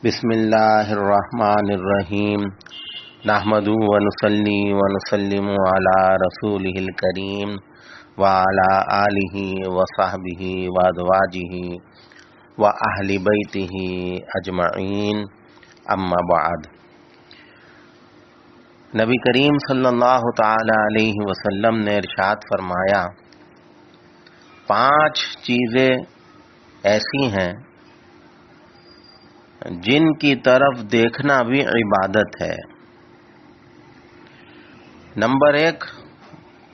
بسم اللہ الرحمن الرحیم نحمدہ ونصلی ونسلم علی رسولہ الکریم وعلی آلہ وصحبہ وازواجہ واہل بیتہ اجمعین اما بعد۔ نبی کریم صلی اللہ تعالی علیہ وسلم نے ارشاد فرمایا، 5 چیزیں ایسی ہیں جن کی طرف دیکھنا بھی عبادت ہے۔ نمبر 1،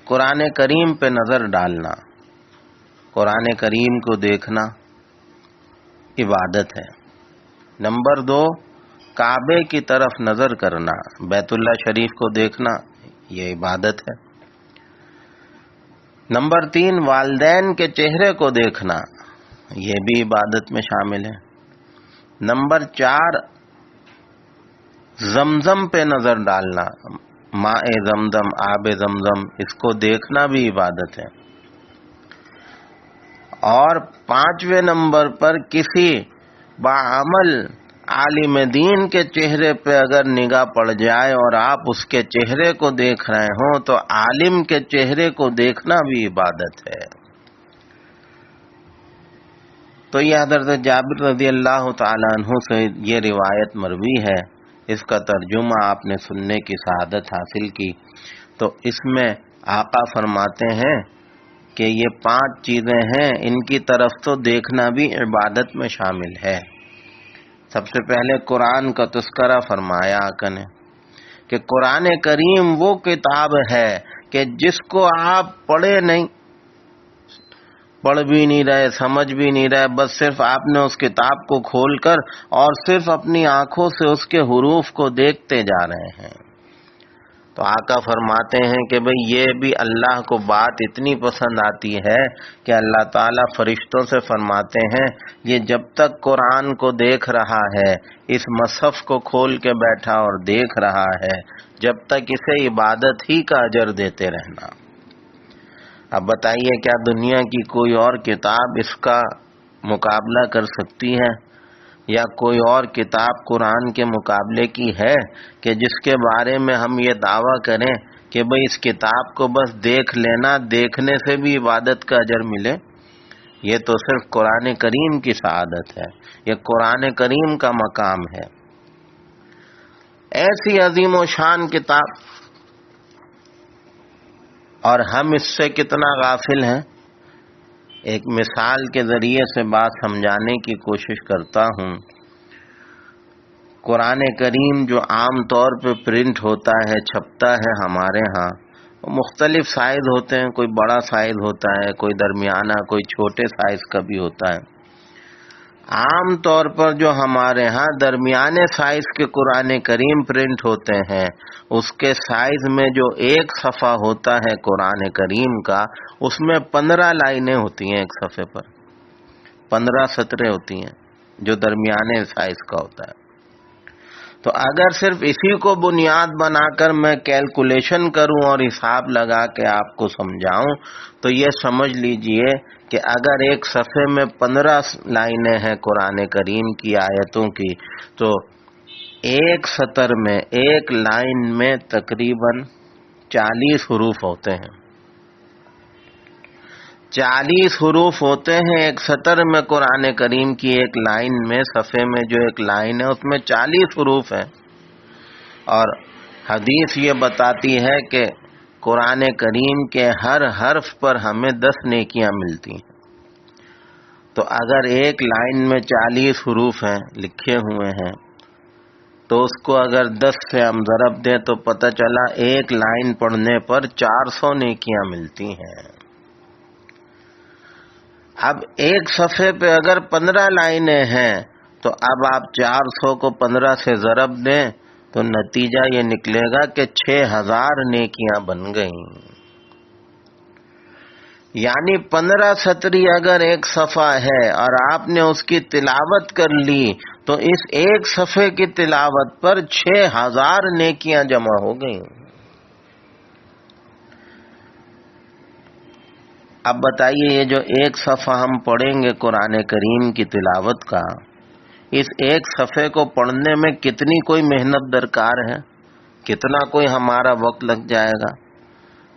قرآن کریم پہ نظر ڈالنا، قرآن کریم کو دیکھنا عبادت ہے۔ نمبر 2، کعبے کی طرف نظر کرنا، بیت اللہ شریف کو دیکھنا، یہ عبادت ہے۔ نمبر 3، والدین کے چہرے کو دیکھنا، یہ بھی عبادت میں شامل ہے۔ نمبر 4، زمزم پہ نظر ڈالنا، ماء زمزم، آب زمزم، اس کو دیکھنا بھی عبادت ہے۔ اور 5ویں نمبر پر کسی باعمل عالم دین کے چہرے پہ اگر نگاہ پڑ جائے اور آپ اس کے چہرے کو دیکھ رہے ہوں تو عالم کے چہرے کو دیکھنا بھی عبادت ہے۔ تو یہ حضرت جابر رضی اللہ تعالیٰ عنہ سے یہ روایت مروی ہے، اس کا ترجمہ آپ نے سننے کی سعادت حاصل کی۔ تو اس میں آقا فرماتے ہیں کہ یہ 5 چیزیں ہیں، ان کی طرف تو دیکھنا بھی عبادت میں شامل ہے۔ سب سے پہلے قرآن کا تذکرہ فرمایا آقا نے کہ قرآن کریم وہ کتاب ہے کہ جس کو آپ پڑھ بھی نہیں رہے، سمجھ بھی نہیں رہے، بس صرف آپ نے اس کتاب کو کھول کر اور صرف اپنی آنکھوں سے اس کے حروف کو دیکھتے جا رہے ہیں۔ تو آقا فرماتے ہیں کہ بھئی یہ بھی اللہ کو بات اتنی پسند آتی ہے کہ اللہ تعالیٰ فرشتوں سے فرماتے ہیں یہ جب تک قرآن کو دیکھ رہا ہے، اس مصحف کو کھول کے بیٹھا اور دیکھ رہا ہے، جب تک اسے عبادت ہی کا اجر دیتے رہنا۔ اب بتائیے کیا دنیا کی کوئی اور کتاب اس کا مقابلہ کر سکتی ہے؟ یا کوئی اور کتاب قرآن کے مقابلے کی ہے کہ جس کے بارے میں ہم یہ دعویٰ کریں کہ بھئی اس کتاب کو بس دیکھ لینا، دیکھنے سے بھی عبادت کا اجر ملے؟ یہ تو صرف قرآن کریم کی سعادت ہے، یہ قرآن کریم کا مقام ہے۔ ایسی عظیم و شان کتاب، اور ہم اس سے کتنا غافل ہیں۔ ایک مثال کے ذریعے سے بات سمجھانے کی کوشش کرتا ہوں۔ قرآن کریم جو عام طور پہ پرنٹ ہوتا ہے، چھپتا ہے ہمارے ہاں، وہ مختلف سائز ہوتے ہیں، کوئی بڑا سائز ہوتا ہے، کوئی درمیانہ، کوئی چھوٹے سائز کا بھی ہوتا ہے۔ عام طور پر جو ہمارے ہاں درمیانے سائز کے قرآن کریم پرنٹ ہوتے ہیں، اس کے سائز میں جو ایک صفحہ ہوتا ہے قرآن کریم کا، اس میں 15 لائنیں ہوتی ہیں، ایک صفحے پر 15 سطریں ہوتی ہیں، جو درمیانے سائز کا ہوتا ہے۔ تو اگر صرف اسی کو بنیاد بنا کر میں کیلکولیشن کروں اور حساب لگا کے آپ کو سمجھاؤں تو یہ سمجھ لیجئے کہ اگر ایک صفحے میں 15 لائنیں ہیں قرآن کریم کی آیتوں کی، تو ایک سطر میں، ایک لائن میں تقریباً 40 حروف ہوتے ہیں۔ 40 حروف ہوتے ہیں ایک سطر میں قرآن کریم کی ایک لائن میں، صفحے میں جو ایک لائن ہے اس میں 40 حروف ہیں۔ اور حدیث یہ بتاتی ہے کہ قرآن کریم کے ہر حرف پر ہمیں 10 نیکیاں ملتی ہیں۔ تو اگر ایک لائن میں 40 حروف ہیں، لکھے ہوئے ہیں، تو اس کو اگر 10 سے ہم ضرب دیں تو پتہ چلا ایک لائن پڑھنے پر 400 نیکیاں ملتی ہیں۔ اب ایک صفحے پہ اگر 15 لائنیں ہیں تو اب آپ 400 کو 15 سے ضرب دیں تو نتیجہ یہ نکلے گا کہ 6000 نیکیاں بن گئیں۔ یعنی 15 سطری اگر ایک صفحہ ہے اور آپ نے اس کی تلاوت کر لی تو اس ایک صفحے کی تلاوت پر 6000 نیکیاں جمع ہو گئیں۔ اب بتائیے یہ جو ایک صفحہ ہم پڑھیں گے قرآن کریم کی تلاوت کا، اس ایک صفحے کو پڑھنے میں کتنی کوئی محنت درکار ہے، کتنا کوئی ہمارا وقت لگ جائے گا۔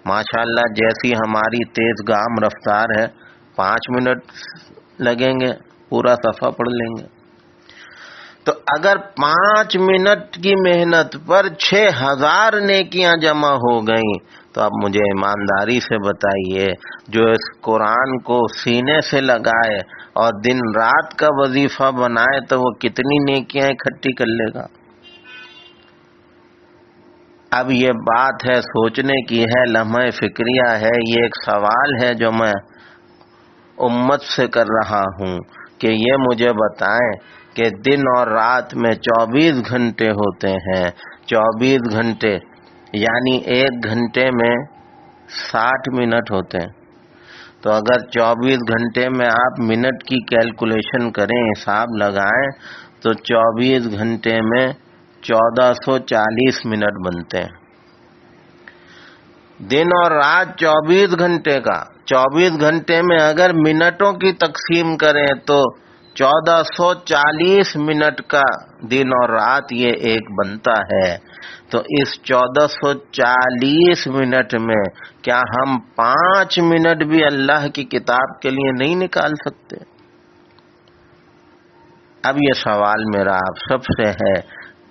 ماشاءاللہ جیسی ہماری تیز گام رفتار ہے، 5 منٹ لگیں گے، پورا صفحہ پڑھ لیں گے۔ تو اگر 5 منٹ کی محنت پر 6000 نیکیاں جمع ہو گئیں، تو اب مجھے ایمانداری سے بتائیے، جو اس قرآن کو سینے سے لگائے اور دن رات کا وظیفہ بنائے تو وہ کتنی نیکیاں اکٹھی کر لے گا؟ اب یہ بات ہے سوچنے کی ہے، لمحہ فکریہ ہے، یہ ایک سوال ہے جو میں امت سے کر رہا ہوں کہ یہ مجھے بتائیں کہ دن اور رات میں 24 گھنٹے ہوتے ہیں، 24 گھنٹے یعنی 1 گھنٹے میں 60 منٹ ہوتے ہیں۔ تو اگر 24 گھنٹے میں آپ منٹ کی کیلکولیشن کریں، حساب لگائیں، تو 24 گھنٹے میں 1440 منٹ بنتے ہیں۔ دن اور رات 24 گھنٹے کا، 24 گھنٹے میں اگر منٹوں کی تقسیم کریں تو 1440 منٹ کا دن اور رات یہ ایک بنتا ہے۔ تو اس 1440 منٹ میں کیا ہم 5 منٹ بھی اللہ کی کتاب کے لیے نہیں نکال سکتے؟ اب یہ سوال میرا آپ سب سے ہے،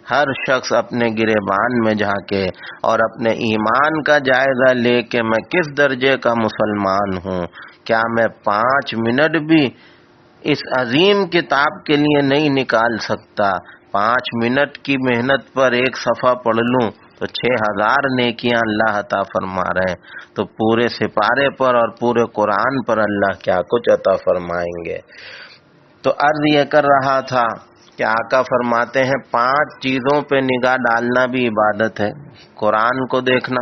ہر شخص اپنے گریبان میں جھانکے اور اپنے ایمان کا جائزہ لے کہ میں کس درجے کا مسلمان ہوں۔ کیا میں 5 منٹ بھی اس عظیم کتاب کے لیے نہیں نکال سکتا؟ 5 منٹ کی محنت پر ایک صفحہ پڑھ لوں تو 6000 نیکیاں اللہ عطا فرما رہے ہیں، تو پورے سپارے پر اور پورے قرآن پر اللہ کیا کچھ عطا فرمائیں گے۔ تو عرض یہ کر رہا تھا کہ آقا فرماتے ہیں 5 چیزوں پہ نگاہ ڈالنا بھی عبادت ہے۔ قرآن کو دیکھنا،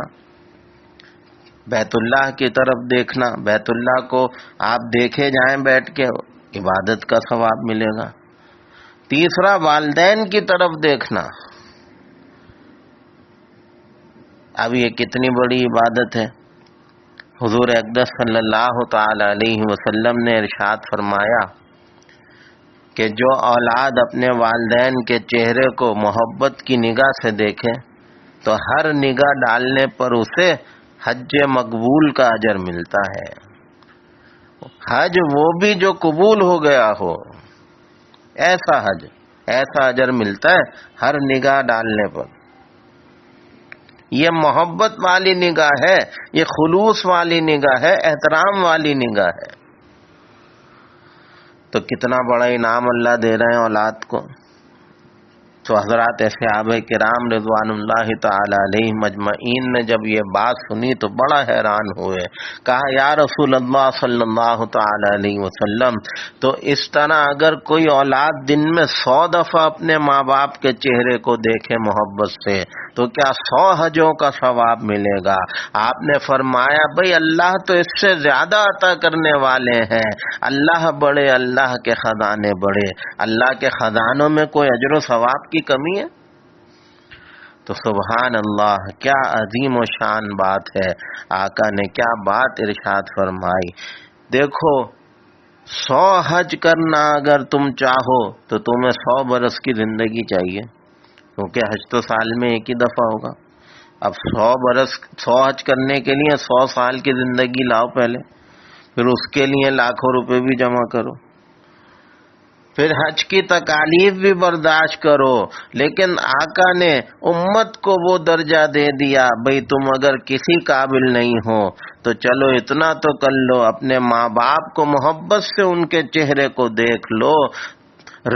بیت اللہ کی طرف دیکھنا، بیت اللہ کو آپ دیکھے جائیں بیٹھ کے، عبادت کا ثواب ملے گا۔ تیسرا والدین کی طرف دیکھنا، اب یہ کتنی بڑی عبادت ہے۔ حضور اقدس صلی اللہ تعالی علیہ وسلم نے ارشاد فرمایا کہ جو اولاد اپنے والدین کے چہرے کو محبت کی نگاہ سے دیکھے تو ہر نگاہ ڈالنے پر اسے حج مقبول کا اجر ملتا ہے۔ حج وہ بھی جو قبول ہو گیا ہو، ایسا حج، ایسا اجر ملتا ہے ہر نگاہ ڈالنے پر۔ یہ محبت والی نگاہ ہے، یہ خلوص والی نگاہ ہے، احترام والی نگاہ ہے۔ تو کتنا بڑا انعام اللہ دے رہے ہیں اولاد کو۔ تو حضرات صحابہ کرام رضوان اللہ تعالی علیہ مجمعین نے جب یہ بات سنی تو بڑا حیران ہوئے، کہا یا رسول اللہ صلی اللہ تعالی علیہ وسلم، تو اس طرح اگر کوئی اولاد دن میں 100 دفعہ اپنے ماں باپ کے چہرے کو دیکھے محبت سے تو کیا 100 حجوں کا ثواب ملے گا؟ آپ نے فرمایا بھئی اللہ تو اس سے زیادہ عطا کرنے والے ہیں، اللہ بڑے، اللہ کے خزانے بڑے، اللہ کے خزانوں میں کوئی اجر و ثواب کی کمی ہے؟ تو سبحان اللہ، کیا عظیم و شان بات ہے، آقا نے کیا بات ارشاد فرمائی۔ دیکھو 100 حج کرنا اگر تم چاہو تو تمہیں 100 برس کی زندگی چاہیے، کیونکہ حج تو سال میں ایک ہی دفعہ ہوگا۔ اب 100 حج کرنے کے لیے 100 سال کی زندگی لاؤ پہلے، پھر اس کے لیے لاکھوں روپے بھی جمع کرو، پھر حج کی تکالیف بھی برداشت کرو۔ لیکن آقا نے امت کو وہ درجہ دے دیا، بھئی تم اگر کسی قابل نہیں ہو تو چلو اتنا تو کر لو، اپنے ماں باپ کو محبت سے ان کے چہرے کو دیکھ لو،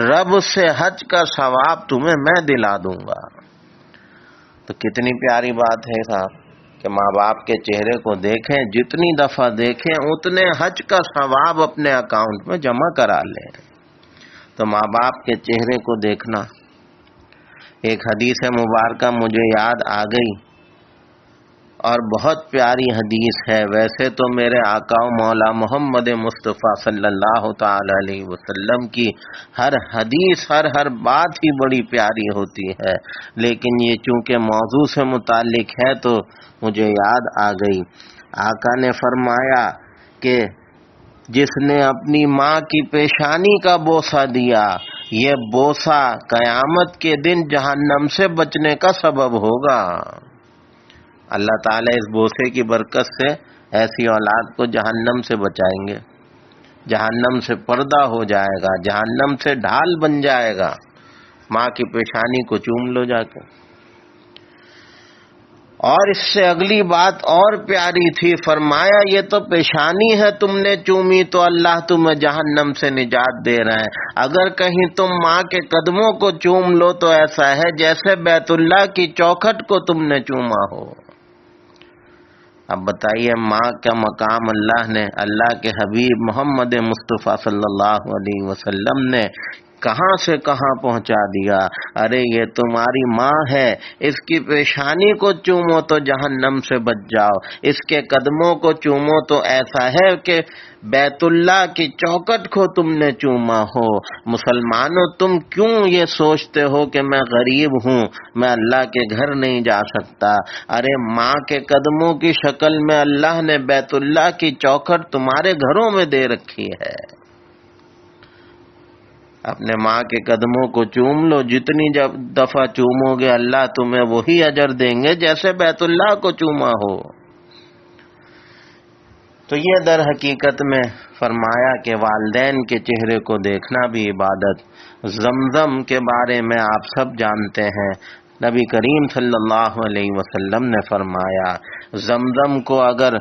رب سے حج کا ثواب تمہیں میں دلا دوں گا۔ تو کتنی پیاری بات ہے صاحب کہ ماں باپ کے چہرے کو دیکھیں، جتنی دفعہ دیکھیں اتنے حج کا ثواب اپنے اکاؤنٹ میں جمع کرا لیں۔ تو ماں باپ کے چہرے کو دیکھنا، ایک حدیث مبارکہ مجھے یاد آ گئی اور بہت پیاری حدیث ہے۔ ویسے تو میرے آقا و مولا محمد مصطفیٰ صلی اللہ تعالی علیہ وسلم کی ہر حدیث، ہر بات ہی بڑی پیاری ہوتی ہے، لیکن یہ چونکہ موضوع سے متعلق ہے تو مجھے یاد آ گئی۔ آقا نے فرمایا کہ جس نے اپنی ماں کی پیشانی کا بوسہ دیا یہ بوسہ قیامت کے دن جہنم سے بچنے کا سبب ہوگا۔ اللہ تعالیٰ اس بوسے کی برکت سے ایسی اولاد کو جہنم سے بچائیں گے، جہنم سے پردہ ہو جائے گا، جہنم سے ڈھال بن جائے گا۔ ماں کی پیشانی کو چوم لو جا کے۔ اور اس سے اگلی بات اور پیاری تھی، فرمایا یہ تو پیشانی ہے تم نے چومی تو اللہ تمہیں جہنم سے نجات دے رہا ہے، اگر کہیں تم ماں کے قدموں کو چوم لو تو ایسا ہے جیسے بیت اللہ کی چوکھٹ کو تم نے چوما ہو۔ اب بتائیے ماں کا مقام اللہ کے حبیب محمد مصطفیٰ صلی اللہ علیہ وسلم نے کہاں سے کہاں پہنچا دیا۔ ارے یہ تمہاری ماں ہے، اس کی پیشانی کو چومو تو جہنم سے بچ جاؤ، اس کے قدموں کو چومو تو ایسا ہے کہ بیت اللہ کی چوکٹ کو تم نے چوما ہو۔ مسلمانوں تم کیوں یہ سوچتے ہو کہ میں غریب ہوں، میں اللہ کے گھر نہیں جا سکتا؟ ارے ماں کے قدموں کی شکل میں اللہ نے بیت اللہ کی چوکٹ تمہارے گھروں میں دے رکھی ہے۔ اپنے ماں کے قدموں کو چوم لو، جتنی دفعہ چومو گے اللہ تمہیں وہی اجر دیں گے جیسے بیت اللہ کو چوما ہو۔ تو یہ در حقیقت میں فرمایا کہ والدین کے چہرے کو دیکھنا بھی عبادت۔ زمزم کے بارے میں آپ سب جانتے ہیں، نبی کریم صلی اللہ علیہ وسلم نے فرمایا زمزم کو اگر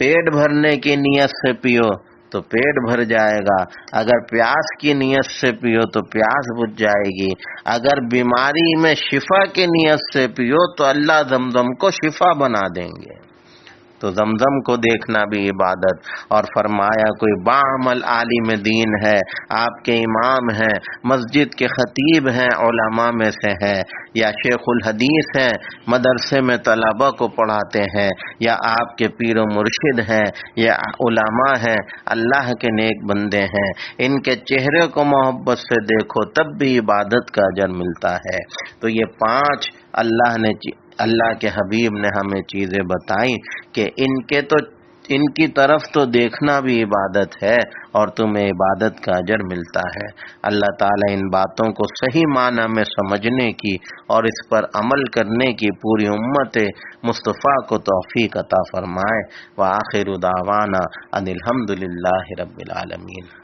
پیٹ بھرنے کی نیت سے پیو تو پیٹ بھر جائے گا، اگر پیاس کی نیت سے پیو تو پیاس بجھ جائے گی، اگر بیماری میں شفا کی نیت سے پیو تو اللہ زمزم کو شفا بنا دیں گے۔ تو زمزم کو دیکھنا بھی عبادت۔ اور فرمایا کوئی باعمل عالم دین ہے، آپ کے امام ہیں، مسجد کے خطیب ہیں، علماء میں سے ہیں، یا شیخ الحدیث ہیں، مدرسے میں طلبہ کو پڑھاتے ہیں، یا آپ کے پیر و مرشد ہیں، یا علماء ہیں، اللہ کے نیک بندے ہیں، ان کے چہرے کو محبت سے دیکھو تب بھی عبادت کا اجر ملتا ہے۔ تو یہ 5 اللہ کے حبیب نے ہمیں چیزیں بتائیں کہ ان کی طرف تو دیکھنا بھی عبادت ہے اور تمہیں عبادت کا اجر ملتا ہے۔ اللہ تعالیٰ ان باتوں کو صحیح معنی میں سمجھنے کی اور اس پر عمل کرنے کی پوری امت مصطفیٰ کو توفیق عطا فرمائے۔ وآخر دعوانا ان الحمد للہ رب العالمین۔